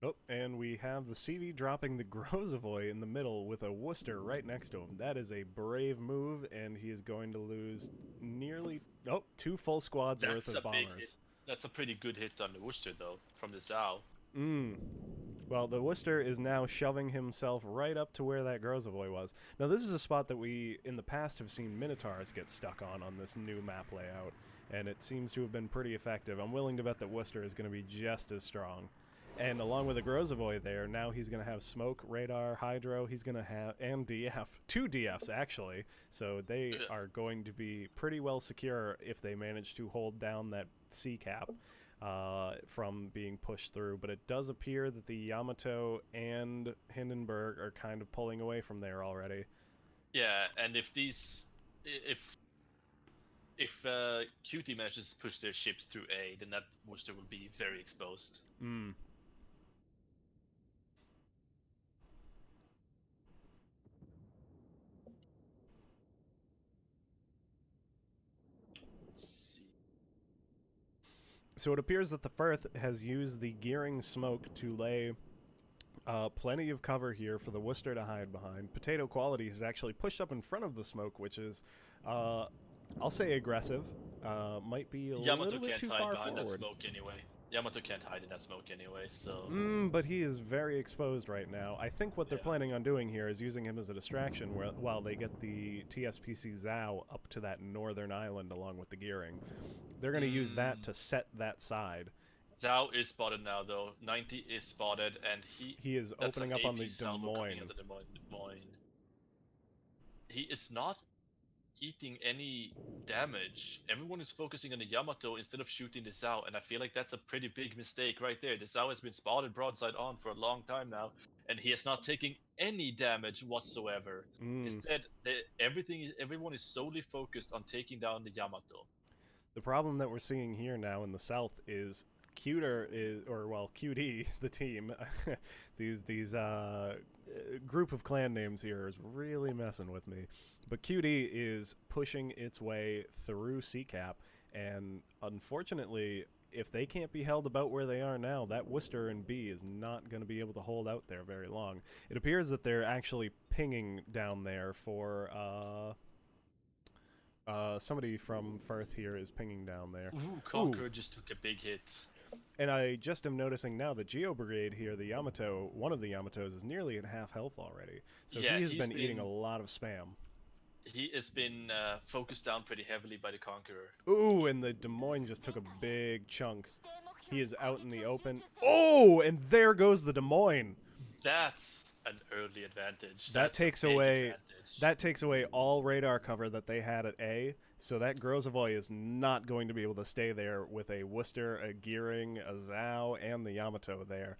Oh, and we have the CV dropping the Grozavoy in the middle with a Worcester right next to him. That is a brave move, and he is going to lose nearly, oh, two full squads worth That's a of big hit. bombers. That's a pretty good hit on the Worcester though, from the Zhao. Mm. Well, the Worcester is now shoving himself right up to where that Grozavoy was. Now, this is a spot that we, in the past, have seen Minotaurs get stuck on this new map layout, and it seems to have been pretty effective. I'm willing to bet that Worcester is going to be just as strong. And along with the Grozavoy there, now he's going to have smoke, radar, hydro. He's going to have, and DF. Two DFs, actually. So they are going to be pretty well secure if they manage to hold down that C cap from being pushed through. But it does appear that the Yamato and Hindenburg are kind of pulling away from there already. Yeah, and if CUTIE manages to push their ships through A, then that Worcester will be very exposed. Mm. Let's see. So it appears that the Firth has used the gearing smoke to lay plenty of cover here for the Worcester to hide behind. Potato Quality has actually pushed up in front of the smoke, which is, I'll say, aggressive. Might be a Yamato little bit can't too hide far behind that forward. smoke anyway. Yamato can't hide in that smoke anyway, so... But he is very exposed right now. I think what they're Yeah. planning on doing here is using him as a distraction while they get the TSPC Zhao up to that northern island along with the gearing. They're going to use that to set that side. Zhao is spotted now, though. 90 is spotted, and He is that's opening an up on AP the salvo coming Des out of Des Moines. He is not eating any damage. Everyone is focusing on the Yamato instead of shooting the Zhao, and I feel like that's a pretty big mistake right there. The Zhao has been spotted broadside on for a long time now, and he is not taking any damage whatsoever. Mm. Instead, everyone is solely focused on taking down the Yamato. The problem that we're seeing here now in the south is Cuter is, or well, QD, the team. these group of clan names here is really messing with me. But QD is pushing its way through CCAP, and unfortunately, if they can't be held about where they are now, that Worcester and B is not going to be able to hold out there very long. It appears that they're actually pinging down there for somebody from Firth here is pinging down there. Ooh, Ooh, Conqueror just took a big hit. and I just am noticing now the Geo Brigade here, the Yamato, one of the Yamatos, is nearly at half health already. So Yeah, he has been eating a lot of spam. he has been focused down pretty heavily by the Conqueror. Ooh, and the Des Moines just took a big chunk. He is out in the open. Oh, and there goes the Des Moines. That's an early advantage. That That's a takes big away advantage. that takes away all radar cover that they had at A. So that Grozavoy is not going to be able to stay there with a Worcester, a Gearing, a Zhao, and the Yamato there.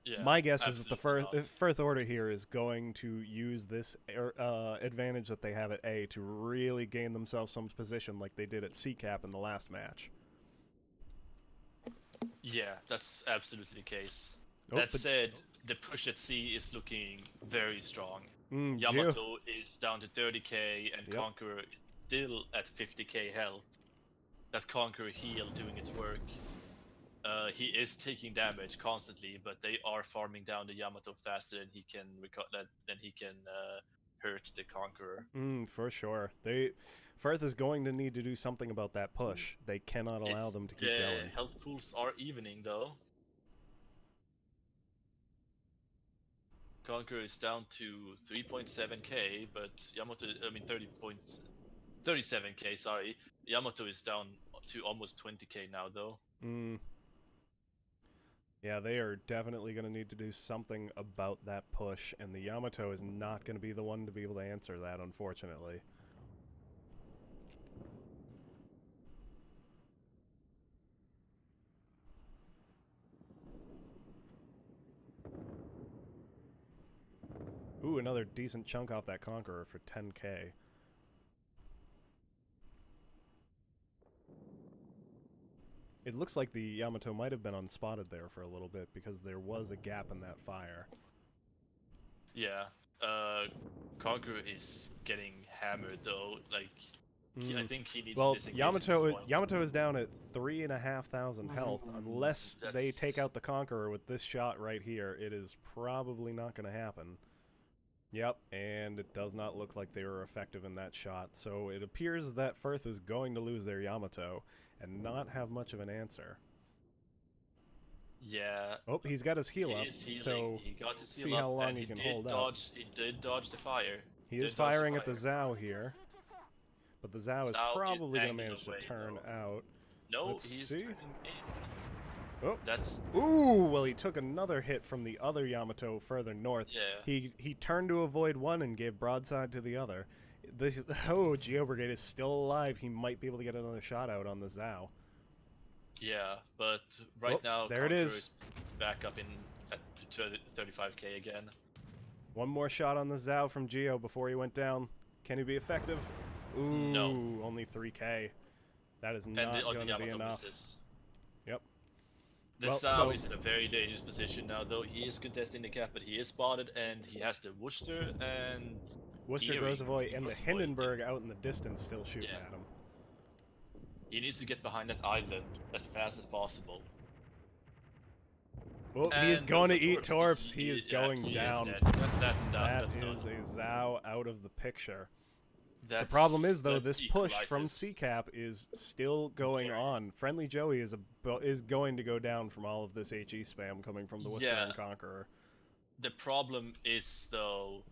Yeah, My guess is that the absolutely not. Firth Order here is going to use this advantage that they have at A to really gain themselves some position like they did at C cap in the last match. Yeah, that's absolutely the case. Oh, That but said, the push at C is looking very strong. Geo. Yamato is down to 30k and Yep. Conqueror is still at 50k health. That Conqueror heal doing its work. He is taking damage constantly, but they are farming down the Yamato faster than he can hurt the Conqueror. For sure. Firth is going to need to do something about that push. They cannot allow them to keep The going. health pools are evening though. Conqueror is down to 3.7k, but Yamato, I mean 37k, sorry. Yamato is down to almost 20k now though. Yeah, they are definitely going to need to do something about that push, and the Yamato is not going to be the one to be able to answer that, unfortunately. Ooh, another decent chunk off that Conqueror for 10k. It looks like the Yamato might have been unspotted there for a little bit because there was a gap in that fire. Yeah, Conqueror is getting hammered though. Like I think he needs Well, to disengage at this point. Yamato is down at 3,500 health. Unless they take out the Conqueror with this shot right here, it is probably not going to happen. Yep, and it does not look like they were effective in that shot. So it appears that Firth is going to lose their Yamato and not have much of an answer. Yeah. Oh, he's got his heal up, He is healing. so He got his see heal how up, long and he can hold out. He did dodge the fire. He is firing at the Zhao here, but the Zhao is probably going to manage to turn out. No, Let's he's see. turning in. Oh. That's Ooh, well, he took another hit from the other Yamato further north. yeah. He turned to avoid one and gave broadside to the other. Geo Brigade is still alive. He might be able to get another shot out on the Zhao. Yeah, but right now there it is. Back up in at 35k again. One more shot on the Zhao from Geo before he went down. Can he be effective? Ooh, no. Only 3k. That is not going to be enough. Misses. Yep. The Well, Zhao is in a very dangerous position now, though. He is contesting the cap, but he is spotted, and he has the Worcester and Grozavoy and the Hindenburg out in the distance still shooting at him. He needs to get behind that island as fast as possible. Well, he is going to eat Torps. He is going down. That's done. That is a Zhao out of the picture. The problem is, though, this push from CCAP is still going on. Friendly Joey is going to go down from all of this HE spam coming from the Worcester and Conqueror. The problem is, though,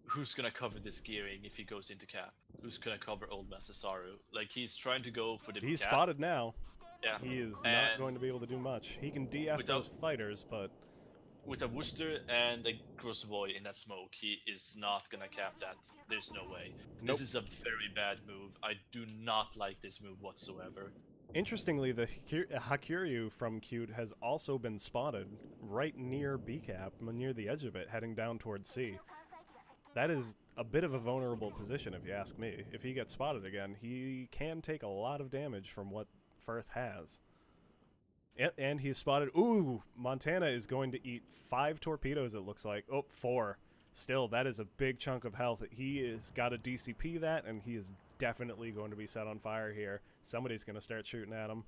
who's gonna cover this gearing if he goes into cap? Who's gonna cover Old Master Saru? Like, he's trying to go for the He's cap. spotted now. Yeah. He is not going to be able to do much. He can DF those fighters, but... With a Worcester and a Grozavoy in that smoke, he is not gonna cap that. There's no way. Nope. This is a very bad move. I do not like this move whatsoever. Interestingly, the Hakuryu from Cute has also been spotted right near B cap, near the edge of it, heading down towards C. That is a bit of a vulnerable position, if you ask me. If he gets spotted again, he can take a lot of damage from what Firth has. And he's spotted. Ooh, Montana is going to eat 5 torpedoes, it looks like. Oh, 4. Still, that is a big chunk of health. He has got to DCP that, and he is definitely going to be set on fire here. Somebody's going to start shooting at him.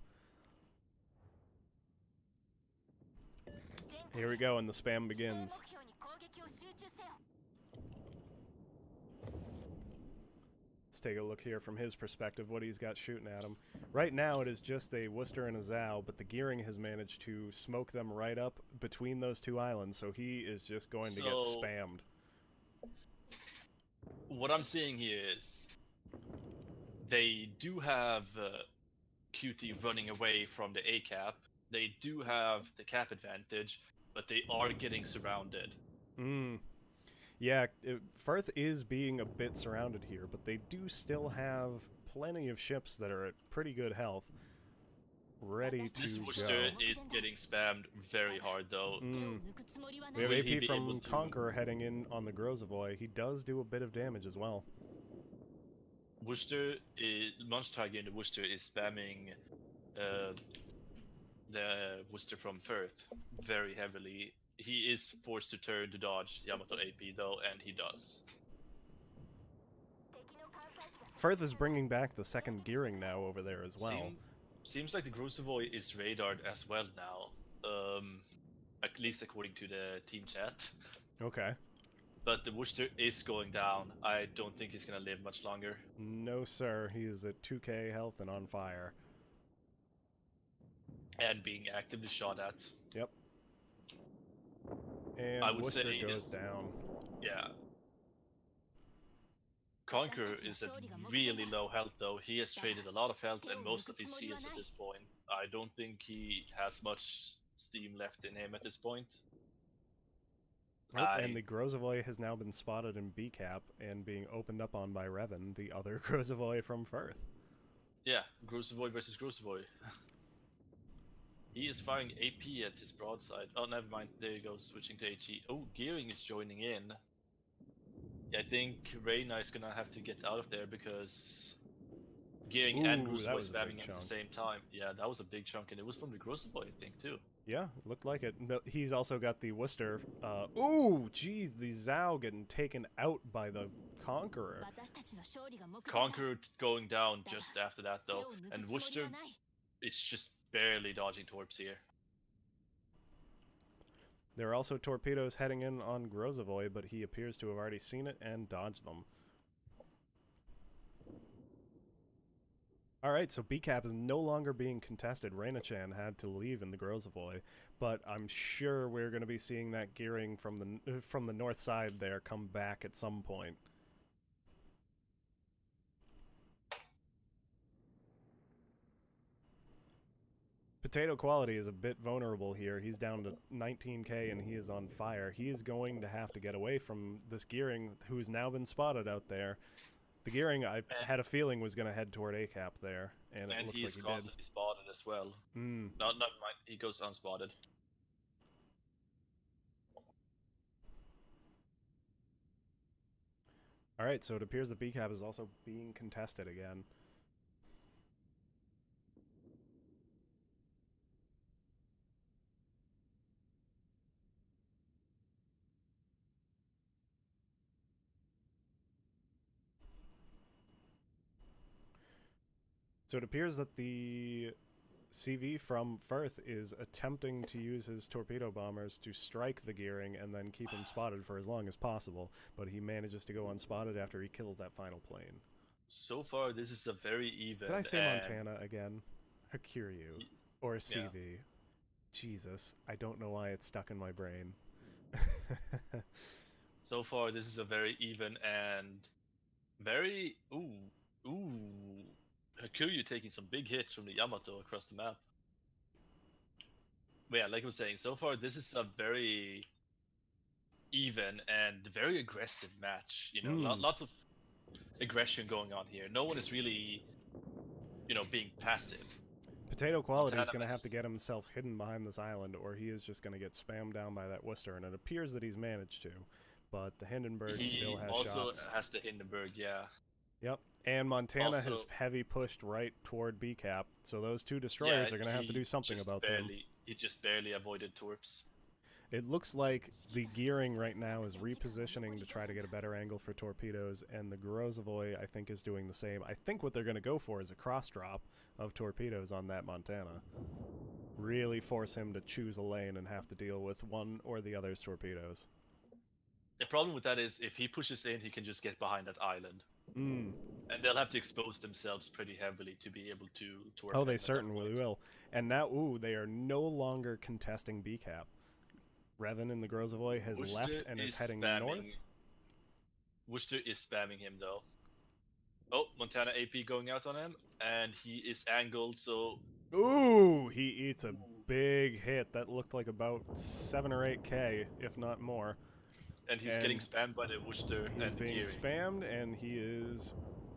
Here we go, and the spam begins. Let's take a look here from his perspective, what he's got shooting at him. Right now, it is just a Worcester and a Zhao, but the gearing has managed to smoke them right up between those two islands, so he is just going to get spammed. What I'm seeing here is they do have CUTIE running away from the A cap. They do have the cap advantage, but they are getting surrounded. Yeah, Firth is being a bit surrounded here, but they do still have plenty of ships that are at pretty good health, ready to This go. Worcester is getting spammed very hard, though. We have AP from Conqueror heading in on the Grozavoy. He does do a bit of damage as well. Worcester is Monster Tiger in the Worcester is spamming the Worcester from Firth very heavily. He is forced to turn to dodge Yamato AP though, and he does. Firth is bringing back the second gearing now over there as well. Seems like the Grozavoy is radared as well now, at least according to the team chat. Okay. But the Worcester is going down. I don't think he's gonna live much longer. No sir, he is at 2k health and on fire. And being actively shot at. Yep. And Worcester goes down. Yeah. Conqueror is at really low health though. He has traded a lot of health and most of his heals at this point. I don't think he has much steam left in him at this point. Oh, and the Grozavoy has now been spotted in B cap and being opened up on by Revan, the other Grozavoy from Firth. Yeah, Grozavoy versus Grozavoy. He is firing AP at his broadside. Oh, never mind. There he goes, switching to HE. Oh, Gearing is joining in. I think Reyna is gonna have to get out of there because Gearing and Grozavoy was spamming at the same time. Yeah, that was a big chunk, and it was from the Grozavoy, I think, too. Yeah, it looked like it. No, he's also got the Worcester. Ooh, geez, the Zhao getting taken out by the Conqueror. Conqueror going down just after that though, and Worcester is just barely dodging torps here. There are also torpedoes heading in on Grozavoy, but he appears to have already seen it and dodged them. Alright, so BCAP is no longer being contested. Reina-chan had to leave in the Grozavoy, but I'm sure we're going to be seeing that gearing from the north side there come back at some point. Potato Quality is a bit vulnerable here. He's down to 19k and he is on fire. He is going to have to get away from this gearing, who's now been spotted out there. The gearing, I had a feeling, was going to head toward ACAP there, and it looks like he did. And he's constantly spotted as well. Not mind, he goes unspotted. Alright, so it appears that BCAP is also being contested again. So it appears that the CV from Firth is attempting to use his torpedo bombers to strike the gearing and then keep him spotted for as long as possible, but he manages to go unspotted after he kills that final plane. So far, this is a very even... Did I say Montana again? Accrue. Or CV. Yeah. Jesus, I don't know why it's stuck in my brain. So far, this is a very even and very... Hakuyu taking some big hits from the Yamato across the map. But yeah, like I was saying, so far this is a very even and very aggressive match. You know, lots of aggression going on here. No one is really, you know, being passive. Potato Quality is going to have to get himself hidden behind this island, or he is just going to get spammed down by that Worcester, and it appears that he's managed to. But the Hindenburg still has shots. He also has the Hindenburg, yeah. Yep, and Montana has heavy pushed right toward BCAP, so those two destroyers are going to have to do something about them. He just barely avoided torps. It looks like the gearing right now is repositioning to try to get a better angle for torpedoes, and the Grozavoy, I think, is doing the same. I think what they're going to go for is a cross-drop of torpedoes on that Montana. Really force him to choose a lane and have to deal with one or the other's torpedoes. The problem with that is if he pushes in, he can just get behind that island. And they'll have to expose themselves pretty heavily to be able to work. Oh, they certainly will. And now, they are no longer contesting BCAP. Revan in the Grozavoy has left and is heading north. Worcester is spamming him, though. Oh, Montana AP going out on him, and he is angled, so... Ooh, he eats a big hit. That looked like about 7 or 8k, if not more. And he's getting spammed by the Worcester. He's being spammed, and he is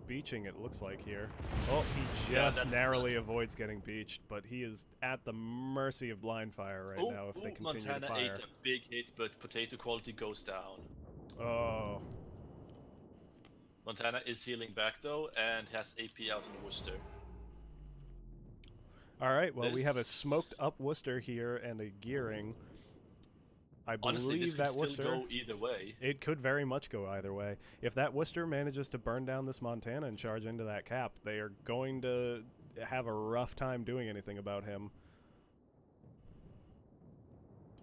beaching, it looks like here. Oh, he just narrowly avoids getting beached, but he is at the mercy of blind fire right now if they continue Montana to fire. Montana ate a big hit, but Potato Quality goes down. Oh. Montana is healing back, though, and has AP out on Worcester. Alright, well, we have a smoked up Worcester here and a gearing. I believe honestly, this that could Worcester still go either way. It could very much go either way. If that Worcester manages to burn down this Montana and charge into that cap, they are going to have a rough time doing anything about him.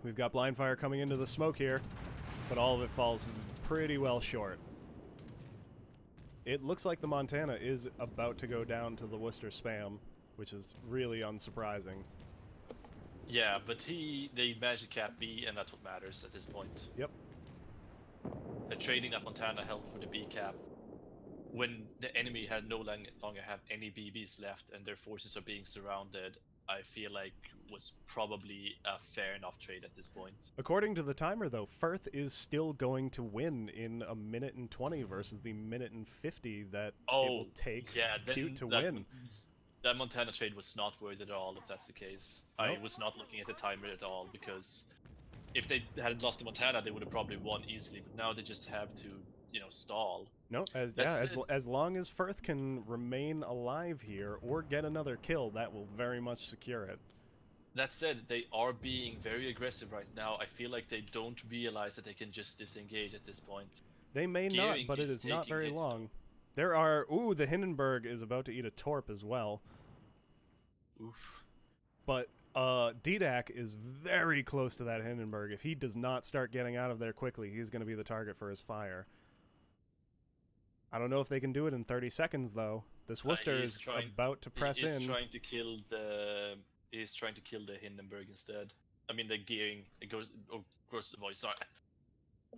We've got blind fire coming into the smoke here, but all of it falls pretty well short. It looks like the Montana is about to go down to the Worcester spam, which is really unsurprising. Yeah, but they managed to cap B, and that's what matters at this point. Yep. The trading that Montana held for the B cap, when the enemy had no longer have any BBs left and their forces are being surrounded, I feel like was probably a fair enough trade at this point. According to the timer, though, Firth is still going to win in a minute and 20 versus the minute and 50 that it will take CUTIE to win. That Montana trade was not worth it at all, if that's the case. Nope. I was not looking at the timer at all, because if they had lost to Montana, they would have probably won easily, but now they just have to, you know, stall. No, as long as Firth can remain alive here or get another kill, that will very much secure it. That said, they are being very aggressive right now. I feel like they don't realize that they can just disengage at this point. They may not, Gearing but it is is not taking very hits, long. There are... Ooh, the Hindenburg is about to eat a Torp as well. Oof. But Didac is very close to that Hindenburg. If he does not start getting out of there quickly, he's going to be the target for his fire. I don't know if they can do it in 30 seconds, though. This Worcester is about to press in. He's trying to kill the... He's trying to kill the Hindenburg instead. I mean, the gearing... It goes... Oh, Grosvoy, sorry.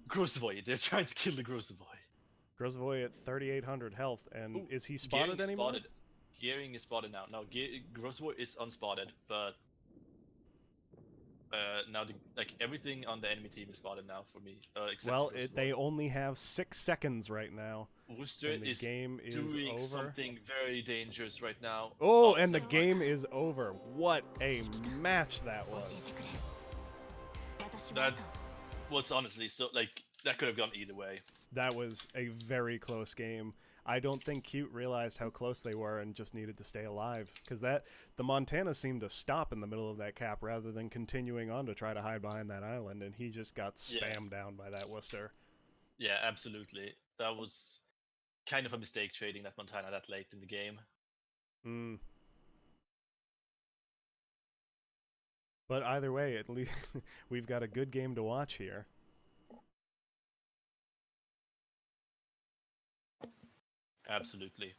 Grosvoy, they're trying to kill the Grosvoy. Grosvoy at 3,800 health, and Ooh, is he spotted anymore? Spotted. Gearing is spotted now. No, Grosvoy is unspotted, but now everything on the enemy team is spotted now for me. Except they only have 6 seconds right now. Worcester and the game is doing over. Something very dangerous right now. Oh, and the game is over. What a match that was. That was honestly that could have gone either way. That was a very close game. I don't think Cute realized how close they were and just needed to stay alive, because the Montana seemed to stop in the middle of that cap rather than continuing on to try to hide behind that island, and he just got spammed down by that Worcester. Yeah, absolutely. That was kind of a mistake trading that Montana that late in the game. But either way, at least we've got a good game to watch here. Absolutely.